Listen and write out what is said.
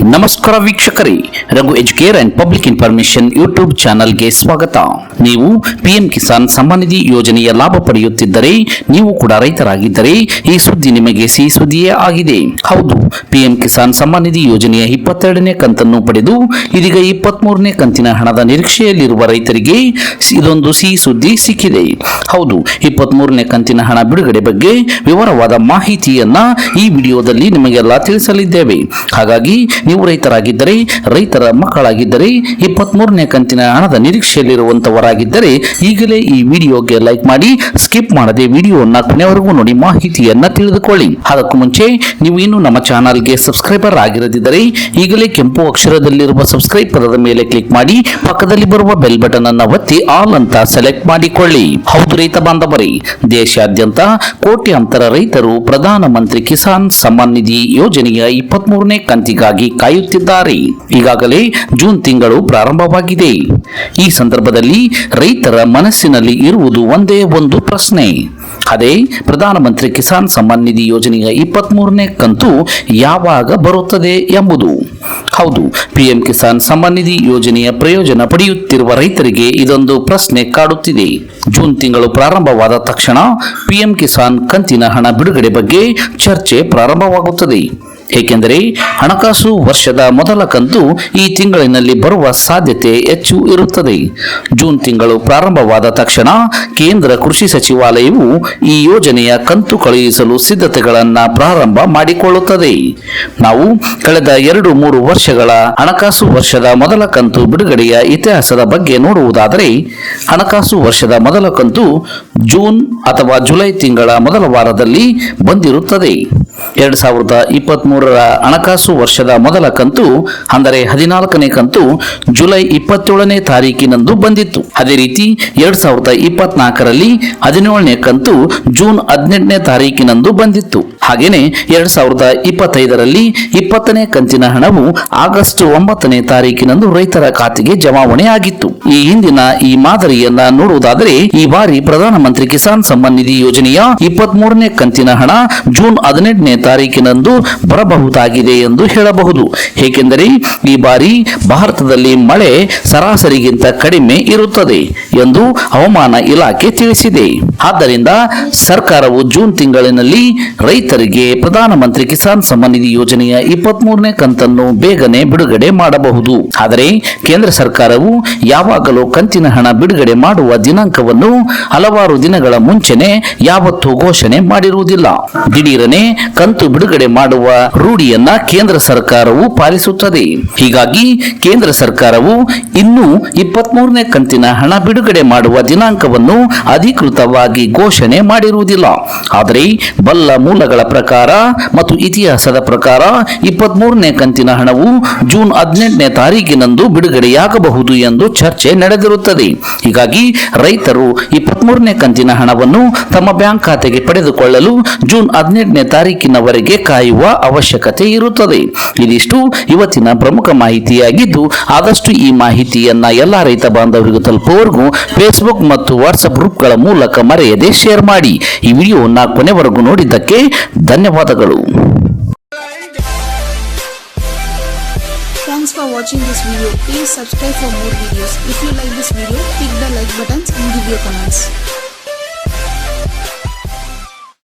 ನಮಸ್ಕಾರ ವೀಕ್ಷಕರೇ, Raghu Educare and public information YouTube ಚಾನಲ್ಗೆ ಸ್ವಾಗತ. ನೀವು ಪಿಎಂ ಕಿಸಾನ್ ಸಮ್ಮಾನ್ ನಿಧಿ ಯೋಜನೆಯ ಲಾಭ ಪಡೆಯುತ್ತಿದ್ದರೆ, ನೀವು ಕೂಡ ರೈತರಾಗಿದ್ದರೆ ಈ ಸುದ್ದಿ ನಿಮಗೆ ಸಿಹಿ ಸುದ್ದಿಯೇ ಆಗಿದೆ. ಹೌದು, ಪಿಎಂ ಕಿಸಾನ್ ಸಮ್ಮಾನ್ ನಿಧಿ ಯೋಜನೆಯ 22ನೇ ಕಂತನ್ನು ಪಡೆದು ಇದೀಗ 23ನೇ ಕಂತಿನ ಹಣದ ನಿರೀಕ್ಷೆಯಲ್ಲಿರುವ ರೈತರಿಗೆ ಇದೊಂದು ಸಿಹಿ ಸುದ್ದಿ ಸಿಕ್ಕಿದೆ. ಹೌದು, 23ನೇ ಕಂತಿನ ಹಣ ಬಿಡುಗಡೆ ಬಗ್ಗೆ ವಿವರವಾದ ಮಾಹಿತಿಯನ್ನ ಈ ವಿಡಿಯೋದಲ್ಲಿ ನಿಮಗೆಲ್ಲ ತಿಳಿಸಲಿದ್ದೇವೆ. ಹಾಗಾಗಿ ನೀವು ರೈತರಾಗಿದ್ದರೆ, ರೈತರ ಮಕ್ಕಳಾಗಿದ್ದರೆ, 23ನೇ ಕಂತಿನ ಹಣದ ನಿರೀಕ್ಷೆಯಲ್ಲಿರುವಂತವರಾಗಿದ್ದರೆ ಈಗಲೇ ಈ ವಿಡಿಯೋಗೆ ಲೈಕ್ ಮಾಡಿ, ಸ್ಕಿಪ್ ಮಾಡದೆ ವಿಡಿಯೋನ ಕೊನೆವರೆಗೂ ನೋಡಿ ಮಾಹಿತಿಯನ್ನ ತಿಳಿದುಕೊಳ್ಳಿ. ಅದಕ್ಕೂ ಮುಂಚೆ ನೀವು ಇನ್ನೂ ನಮ್ಮ ಚಾನಲ್ಗೆ ಸಬ್ಸ್ಕ್ರೈಬರ್ ಆಗಿರದಿದ್ದರೆ ಈಗಲೇ ಕೆಂಪು ಅಕ್ಷರದಲ್ಲಿರುವ ಸಬ್ಸ್ಕ್ರೈಬ್ ಪದದ ಮೇಲೆ ಕ್ಲಿಕ್ ಮಾಡಿ, ಪಕ್ಕದಲ್ಲಿ ಬರುವ ಬೆಲ್ ಬಟನ್ ಅನ್ನು ಒತ್ತಿ ಆಲ್ ಅಂತ ಸೆಲೆಕ್ಟ್ ಮಾಡಿಕೊಳ್ಳಿ. ಹೌದು ರೈತ ಬಾಂಧವರೇ, ದೇಶಾದ್ಯಂತ ಕೋಟ್ಯಾಂತರ ರೈತರು ಪ್ರಧಾನ ಮಂತ್ರಿ ಕಿಸಾನ್ ಸಮ್ಮಾನ್ ನಿಧಿ ಯೋಜನೆಯ 23ನೇ ಕಂತಿಗಾಗಿ ಕಾಯುತ್ತಿದ್ದಾರೆ. ಈಗಾಗಲೇ ಜೂನ್ ತಿಂಗಳು ಪ್ರಾರಂಭವಾಗಿದೆ. ಈ ಸಂದರ್ಭದಲ್ಲಿ ರೈತರ ಮನಸ್ಸಿನಲ್ಲಿ ಇರುವುದು ಒಂದೇ ಒಂದು ಪ್ರಶ್ನೆ. ಅದೇ ಪ್ರಧಾನಮಂತ್ರಿ ಕಿಸಾನ್ ಸಮ್ಮಾನ್ ನಿಧಿ ಯೋಜನೆಯ 23ನೇ ಕಂತು ಯಾವಾಗ ಬರುತ್ತದೆ ಎಂಬುದು. ಹೌದು, ಪಿಎಂ ಕಿಸಾನ್ ಸಮ್ಮಾನ್ ನಿಧಿ ಯೋಜನೆಯ ಪ್ರಯೋಜನ ಪಡೆಯುತ್ತಿರುವ ರೈತರಿಗೆ ಇದೊಂದು ಪ್ರಶ್ನೆ ಕಾಡುತ್ತಿದೆ. ಜೂನ್ ತಿಂಗಳು ಪ್ರಾರಂಭವಾದ ತಕ್ಷಣ ಪಿಎಂ ಕಿಸಾನ್ ಕಂತಿನ ಹಣ ಬಿಡುಗಡೆ ಬಗ್ಗೆ ಚರ್ಚೆ ಪ್ರಾರಂಭವಾಗುತ್ತದೆ. ಏಕೆಂದರೆ ಹಣಕಾಸು ವರ್ಷದ ಮೊದಲ ಕಂತು ಈ ತಿಂಗಳಿನಲ್ಲಿ ಬರುವ ಸಾಧ್ಯತೆ ಹೆಚ್ಚು ಇರುತ್ತದೆ. ಜೂನ್ ತಿಂಗಳು ಪ್ರಾರಂಭವಾದ ತಕ್ಷಣ ಕೇಂದ್ರ ಕೃಷಿ ಸಚಿವಾಲಯವು ಈ ಯೋಜನೆಯ ಕಂತು ಕಳುಹಿಸಲು ಸಿದ್ಧತೆಗಳನ್ನು ಪ್ರಾರಂಭ ಮಾಡಿಕೊಳ್ಳುತ್ತದೆ. ನಾವು ಕಳೆದ 2-3 ವರ್ಷಗಳ ಹಣಕಾಸು ವರ್ಷದ ಮೊದಲ ಕಂತು ಬಿಡುಗಡೆಯ ಇತಿಹಾಸದ ಬಗ್ಗೆ ನೋಡುವುದಾದರೆ, ಹಣಕಾಸು ವರ್ಷದ ಮೊದಲ ಕಂತು ಜೂನ್ ಅಥವಾ ಜುಲೈ ತಿಂಗಳ ಮೊದಲ ವಾರದಲ್ಲಿ ಬಂದಿರುತ್ತದೆ. 2023ರ ಹಣಕಾಸು ವರ್ಷದ ಮೊದಲ ಕಂತು ಅಂದರೆ 14ನೇ ಕಂತು ಜುಲೈ 27ನೇ ತಾರೀಕಿನಂದು ಬಂದಿತ್ತು. ಅದೇ ರೀತಿ 2024ರಲ್ಲಿ 17ನೇ ಕಂತು ಜೂನ್ 18ನೇ ತಾರೀಕಿನಂದು ಬಂದಿತ್ತು. ಹಾಗೇನೆ 2025ರಲ್ಲಿ 20ನೇ ಕಂತಿನ ಹಣವು ಆಗಸ್ಟ್ 9ನೇ ತಾರೀಕಿನಂದು ರೈತರ ಖಾತೆಗೆ ಜಮಾವಣೆ ಆಗಿತ್ತು. ಈ ಹಿಂದಿನ ಈ ಮಾದರಿಯನ್ನ ನೋಡುವುದಾದರೆ, ಈ ಬಾರಿ ಪ್ರಧಾನಮಂತ್ರಿ ಕಿಸಾನ್ ಸಮ್ಮಾನ್ ನಿಧಿ ಯೋಜನೆಯ 23ನೇ ಕಂತಿನ ಹಣ ಜೂನ್ 18ನೇ ತಾರೀಕಿನಂದು ಬರಬಹುದಾಗಿದೆ ಎಂದು ಹೇಳಬಹುದು. ಏಕೆಂದರೆ ಈ ಬಾರಿ ಭಾರತದಲ್ಲಿ ಮಳೆ ಸರಾಸರಿಗಿಂತ ಕಡಿಮೆ ಇರುತ್ತದೆ ಎಂದು ಹವಾಮಾನ ಇಲಾಖೆ ತಿಳಿಸಿದೆ. ಆದ್ದರಿಂದ ಸರ್ಕಾರವು ಜೂನ್ ತಿಂಗಳಿನಲ್ಲಿ ರೈತರಿಗೆ ಪ್ರಧಾನಮಂತ್ರಿ ಕಿಸಾನ್ ಸಮ್ಮಾನ್ ನಿಧಿ ಯೋಜನೆಯ 23ನೇ ಕಂತನ್ನು ಬೇಗನೆ ಬಿಡುಗಡೆ ಮಾಡಬಹುದು. ಆದರೆ ಕೇಂದ್ರ ಸರ್ಕಾರವು ಯಾವಾಗಲೂ ಕಂತಿನ ಹಣ ಬಿಡುಗಡೆ ಮಾಡುವ ದಿನಾಂಕವನ್ನು ಹಲವಾರು ದಿನಗಳ ಮುಂಚೆನೆ ಯಾವತ್ತೂ ಘೋಷಣೆ ಮಾಡಿರುವುದಿಲ್ಲ. ದಿಢೀರನೆ ಕಂತು ಬಿಡುಗಡೆ ಮಾಡುವ ರೂಢಿಯನ್ನ ಕೇಂದ್ರ ಸರ್ಕಾರವು ಪಾಲಿಸುತ್ತದೆ. ಹೀಗಾಗಿ ಕೇಂದ್ರ ಸರ್ಕಾರವು ಇನ್ನೂ 23ನೇ ಕಂತಿನ ಹಣ ಬಿಡುಗಡೆ ಮಾಡುವ ದಿನಾಂಕವನ್ನು ಅಧಿಕೃತವಾಗಿ ಘೋಷಣೆ ಮಾಡಿರುವುದಿಲ್ಲ. ಆದರೆ ಬಲ್ಲ ಮೂಲಗಳ ಪ್ರಕಾರ ಮತ್ತು ಇತಿಹಾಸದ ಪ್ರಕಾರ 23ನೇ ಕಂತಿನ ಹಣವು ಜೂನ್ 18ನೇ ತಾರೀಕಿನಂದು ಬಿಡುಗಡೆಯಾಗಬಹುದು ಎಂದು ಚರ್ಚೆ ನಡೆದಿರುತ್ತದೆ. ಹೀಗಾಗಿ ರೈತರು 23ನೇ ಕಂತಿನ ಹಣವನ್ನು ತಮ್ಮ ಬ್ಯಾಂಕ್ ಖಾತೆಗೆ ಪಡೆದುಕೊಳ್ಳಲು ಜೂನ್ 18ನೇ ತಾರೀಕಿನವರೆಗೆ ಕಾಯುವ ಅವಶ್ಯಕತೆ ಇರುತ್ತದೆ. ಇದಿಷ್ಟು ಇವತ್ತಿನ ಪ್ರಮುಖ ಮಾಹಿತಿಯಾಗಿದ್ದು, ಆದಷ್ಟು ಈ ಮಾಹಿತಿಯನ್ನ ಎಲ್ಲ ರೈತ ಬಾಂಧವರಿಗೂ ತಲುಪುವವರೆಗೂ ಫೇಸ್ಬುಕ್ ಮತ್ತು ವಾಟ್ಸ್ಆಪ್ ಗ್ರೂಪ್ಗಳ ಮೂಲಕ ಮರೆಯದೆ ಶೇರ್ ಮಾಡಿ. ಈ ವಿಡಿಯೋವನ್ನು ಕೊನೆವರೆಗೂ ನೋಡಿದ್ದಕ್ಕೆ ಧನ್ಯವಾದಗಳು. Thanks for watching this video. Please subscribe for more videos. If you like this video, click the like buttons and give your comments.